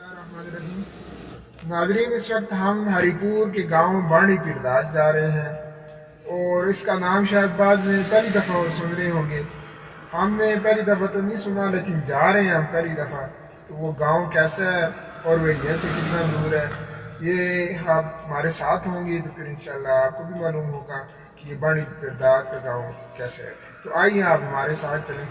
बिस्मिल्लाहिर्रहमानिर्रहीम। नाजरीन, इस वक्त हम हरीपुर के गांव बाड़ी पिरदाद जा रहे हैं और इसका नाम शायद बाज़ ने पहली दफ़ा सुन रहे होंगे। हमने पहली दफ़ा तो नहीं सुना, लेकिन जा रहे हैं हम पहली दफ़ा। तो वो गांव कैसा है और वो इंडिया से कितना दूर है, ये आप हमारे साथ होंगे तो फिर इंशाल्लाह आपको भी मालूम होगा कि ये बाड़ी पिरदाद का गाँव कैसा है। तो आइए आप हमारे साथ चलें।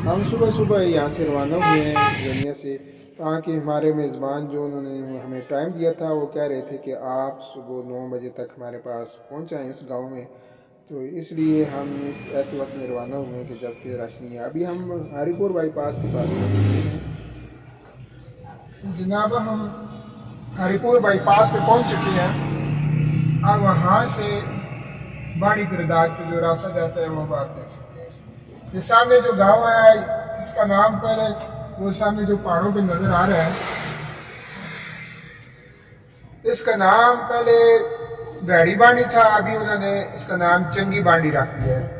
हम सुबह सुबह यहाँ से रवाना हुए हैं दुनिया से, ताकि हमारे मेज़बान जो उन्होंने हमें टाइम दिया था वो कह रहे थे कि आप सुबह 9 बजे तक हमारे पास पहुँच जाएँ इस गांव में। तो इसलिए हम ऐसे वक्त में रवाना हुए हैं कि जब कि रश नहीं है। अभी हम हरीपुर बाईपास के पास हैं जनाब। हम हरीपुर बाईपास पे पहुँच चुके हैं। अब वहाँ से बाड़ी पिरदाद पे जो रास्ता जाता है वो आप देख सकते हैं। ये सामने जो गांव है इसका नाम पर वो सामने जो पहाड़ों पे नजर आ रहा है, इसका नाम पहले गैड़ी बाड़ी था, अभी उन्होंने इसका नाम चंगी बाड़ी रख दिया है।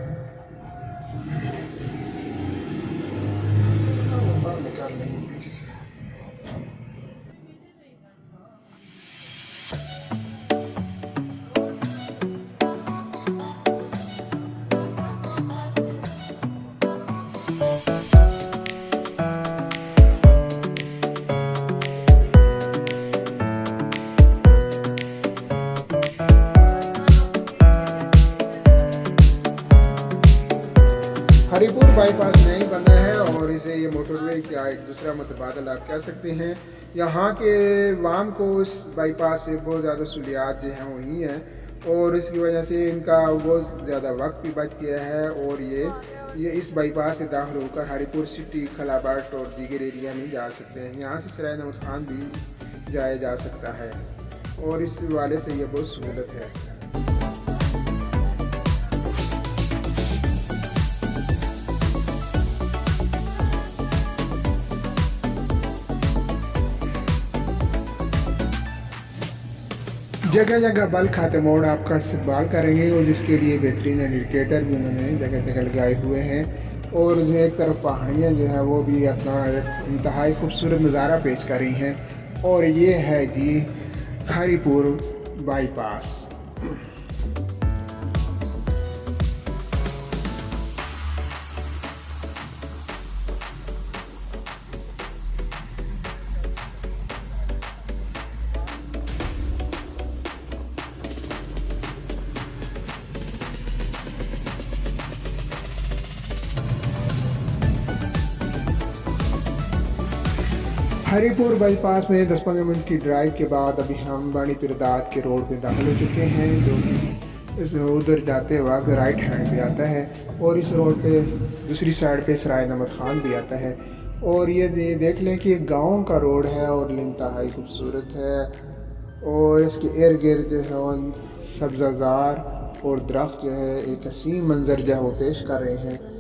हरीपुर बाईपास नहीं बना है और इसे ये मोटरवे का एक दूसरा मुतबादल आप कह सकते हैं। यहाँ के वाम को इस बाईपास से बहुत ज़्यादा सहूलियात जो हैं वही हैं और इसकी वजह से इनका बहुत ज़्यादा वक्त भी बच गया है और ये इस बाईपास से दाखिल होकर हरीपुर सिटी, खलाबाट और दीगर एरिया में जा सकते हैं। यहाँ से सराय नमत खान भी जाया जा सकता है और इस वाले से ये बहुत सहूलत है। जगह जगह बल खाते मोड़ आपका इस्तेमाल करेंगे और जिसके लिए बेहतरीन इंडिकेटर भी उन्होंने जगह जगह लगाए हुए हैं और जो एक तरफ पहाड़ियाँ जो है वो भी अपना इंतहाई खूबसूरत नज़ारा पेश कर रही हैं। और ये है जी हरीपुर बाईपास। हरीपुर बाईपास में 10-15 मिनट की ड्राइव के बाद अभी हम बाड़ी पिरदाद के रोड पे दाखिल हो चुके हैं, जो कि इस उधर जाते वक्त राइट हैंड पे आता है और इस रोड पे दूसरी साइड पे सराय नमत खान भी आता है। और ये देख लें कि गांव का रोड है और इंतहाई खूबसूरत है और इसके इर्द गिर्द जो है सब्ज़ार और दरख्त जो है एक हसीन मंजर जो है वो पेश कर रहे हैं।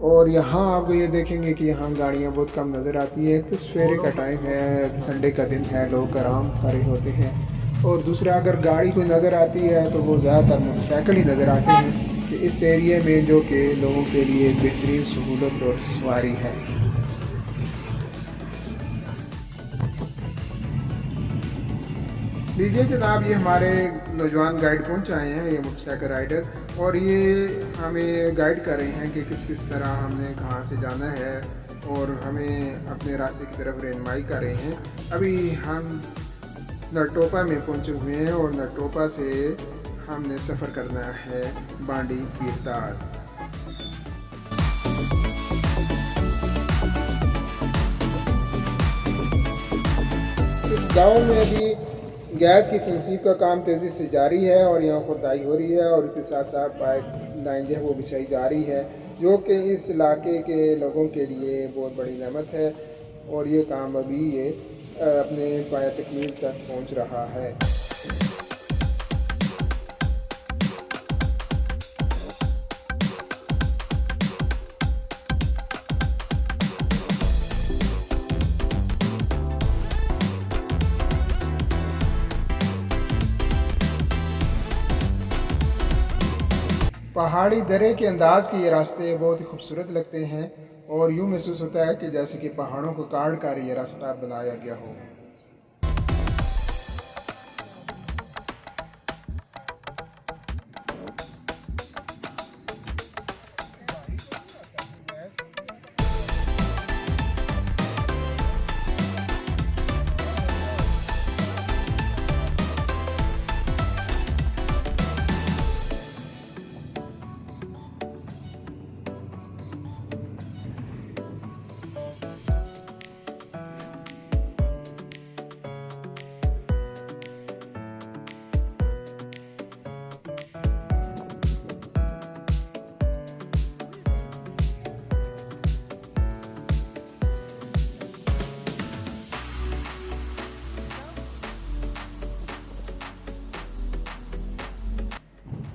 और यहाँ आप ये देखेंगे कि यहाँ गाड़ियाँ बहुत कम नज़र आती है। एक तो सवेरे का टाइम है, संडे का दिन है, लोग आराम कर रहे होते हैं। और दूसरा अगर गाड़ी कोई नज़र आती है तो वो ज़्यादातर मोटरसाइकिल ही नज़र आते हैं कि इस एरिए में जो कि लोगों के लिए बेहतरीन सहूलत और सवारी है। लीजिए जनाब, ये हमारे नौजवान गाइड पहुंच आए हैं, ये मोटरसाइकिल राइडर, और ये हमें गाइड कर रहे हैं कि किस किस तरह हमने कहाँ से जाना है और हमें अपने रास्ते की तरफ रहनुमाई कर रहे हैं। अभी हम नरटोपा में पहुंचे हुए हैं और नरटोपा से हमने सफ़र करना है बाड़ी पिरदाद। इस गाँव में अभी गैस की तनसीब का काम तेज़ी से जारी है और यहाँ खुदाई हो रही है और इसके साथ साथ पाइप लाइन जो है वो बिछाई जा रही है, जो कि इस इलाके के लोगों के लिए बहुत बड़ी नेमत है और ये काम अभी ये अपने पाया तकमील तक पहुँच रहा है। पहाड़ी दरे के अंदाज के ये रास्ते बहुत ही खूबसूरत लगते हैं और यूँ महसूस होता है कि जैसे कि पहाड़ों को काट कर ये रास्ता बनाया गया हो।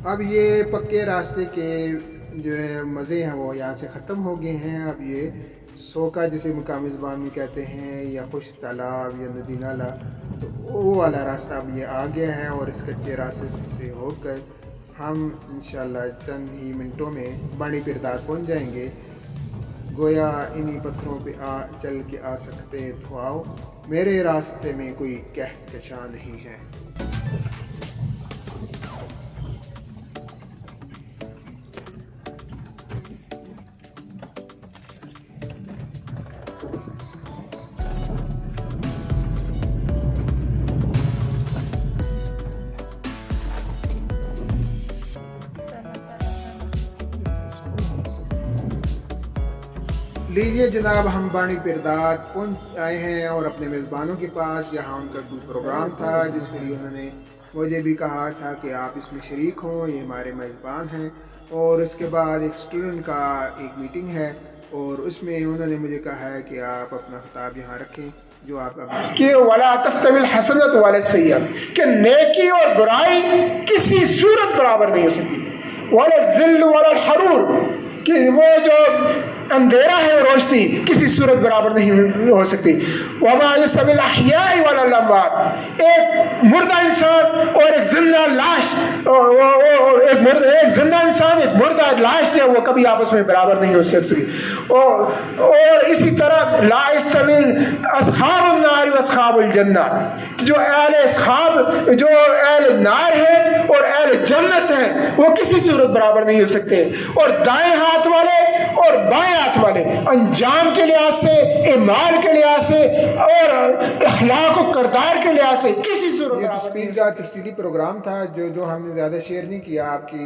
अब ये पक्के रास्ते के जो है मज़े हैं वो यहाँ से ख़त्म हो गए हैं। अब ये सोका जिसे मकामी ज़ुबान में कहते हैं या खुश तालाब या नदी नाला, तो वो वाला रास्ता अब ये आ गया है और इस कच्चे रास्ते से होकर हम इंशाल्लाह चंद ही मिनटों में बानी पिरदाद पहुँच जाएंगे। गोया इन्हीं पत्थरों पे चल के आ सकते तो आओ, मेरे रास्ते में कोई कहकशां नहीं है। लीजिए जनाब, हम बानी पिरदाद पहुँच आए हैं और अपने मेज़बानों के पास। यहाँ उनका कोई प्रोग्राम था जिसके लिए उन्होंने मुझे भी कहा था कि आप इसमें शरीक हों, ये हमारे मेज़बान हैं। और इसके बाद एक स्टूडेंट का एक मीटिंग है और उसमें उन्होंने मुझे कहा है कि आप अपना खिताब यहाँ रखें जो आपका कि वला तस्तविल हसनत वला सय्यत, कि नेकी और बुराई किसी सूरत बराबर नहीं हो सकती। वला ज़िल्ल वला हरूर, कि वो जो अंधेरा है रोशनी किसी सूरत बराबर नहीं हो सकती। वमा यस्तविल अहयाई वला अमवात, एक मुर्दा इंसान और एक जिंदा लाश, एक जिंदा इंसान एक मुर्दा लाश है, वो कभी आपस में बराबर नहीं हो सकती। और इसी तरह ला यस्तविल अस्हाबुन नार व अस्हाबुल जन्नह, जो अहले अस्हाब जो अहले नार है और अहले जन्नत है वो किसी सूरत बराबर नहीं हो सकते। और दाएं हाथ वाले और बाएं हाथ वाले अंजाम के लिहाज से, ईमान के लिहाज से और अखलाक और किरदार के लिहाज से किसी सूरत का तफसीली प्रोग्राम था जो हमने ज़्यादा शेयर नहीं किया आपकी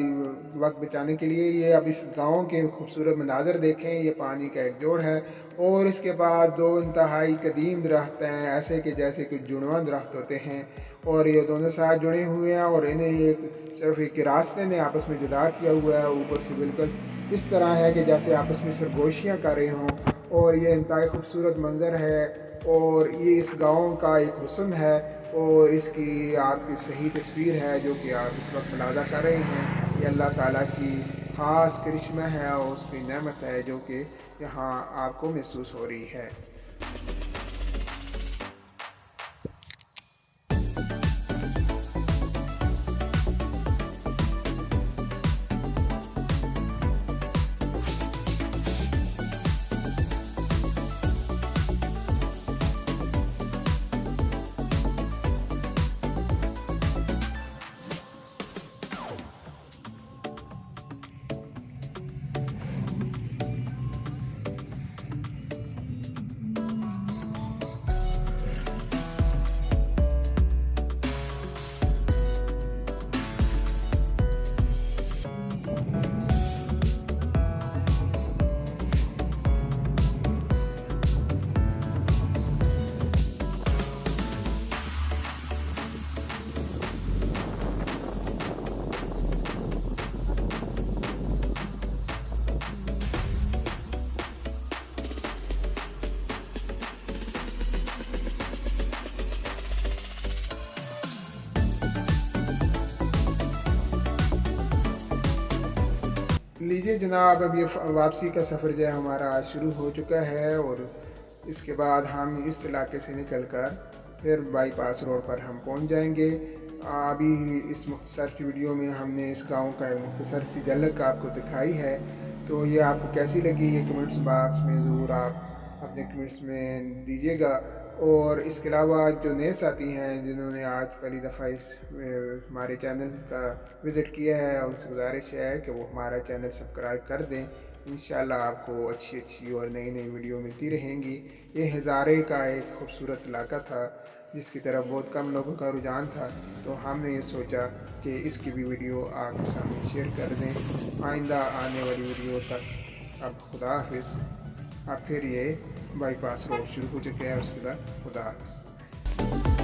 वक्त बचाने के लिए। ये अब इस गाँव के खूबसूरत मनाजर देखें, ये पानी का एक जोड़ है और इसके बाद दो इंतहाई कदीम दरख्त हैं, ऐसे कि जैसे कुछ जुड़वा दरख्त होते हैं और ये दोनों साथ जुड़े हुए हैं और इन्हें एक सिर्फ एक रास्ते ने आपस में जुदा किया हुआ है। ऊपर से बिल्कुल इस तरह है कि जैसे आपस में सरगोशियाँ कर रहे हों और ये इंतहाई खूबसूरत मंज़र है और ये इस गाँव का एक हुस्न है और इसकी आपकी सही तस्वीर है जो कि आप इस वक्त मुलाज़ा कर रहे हैं। ये अल्लाह ताला की ख़ास करिश्मा है और उसकी नेमत है जो कि यहाँ आपको महसूस हो रही है। लीजिए जनाब, अब ये वापसी का सफ़र जो है हमारा आज शुरू हो चुका है और इसके बाद हम इस इलाके से निकलकर फिर बाईपास रोड पर हम पहुंच जाएंगे। अभी इस मुख्तसर सी वीडियो में हमने इस गांव का एक मुख्तसर सी झलक आपको दिखाई है। तो ये आपको कैसी लगी ये कमेंट्स बॉक्स में ज़रूर आप अपने कमेंट्स में दीजिएगा। और इसके अलावा जो नए साथी हैं जिन्होंने आज पहली दफ़ा इस हमारे चैनल का विज़िट किया है, उनसे गुजारिश है कि वो हमारा चैनल सब्सक्राइब कर दें। इंशाल्लाह आपको अच्छी और नई वीडियो मिलती रहेंगी। ये हज़ारे का एक खूबसूरत इलाका था जिसकी तरफ बहुत कम लोगों का रुझान था, तो हमने ये सोचा कि इसकी भी वीडियो आपके सामने शेयर कर दें। आइंदा आने वाली वीडियो तक अब खुदा हाफिज़। अब फिर ये बाईपास रोड शुरू हो चुके हैं, उसके बाद खुदा हाफिज़।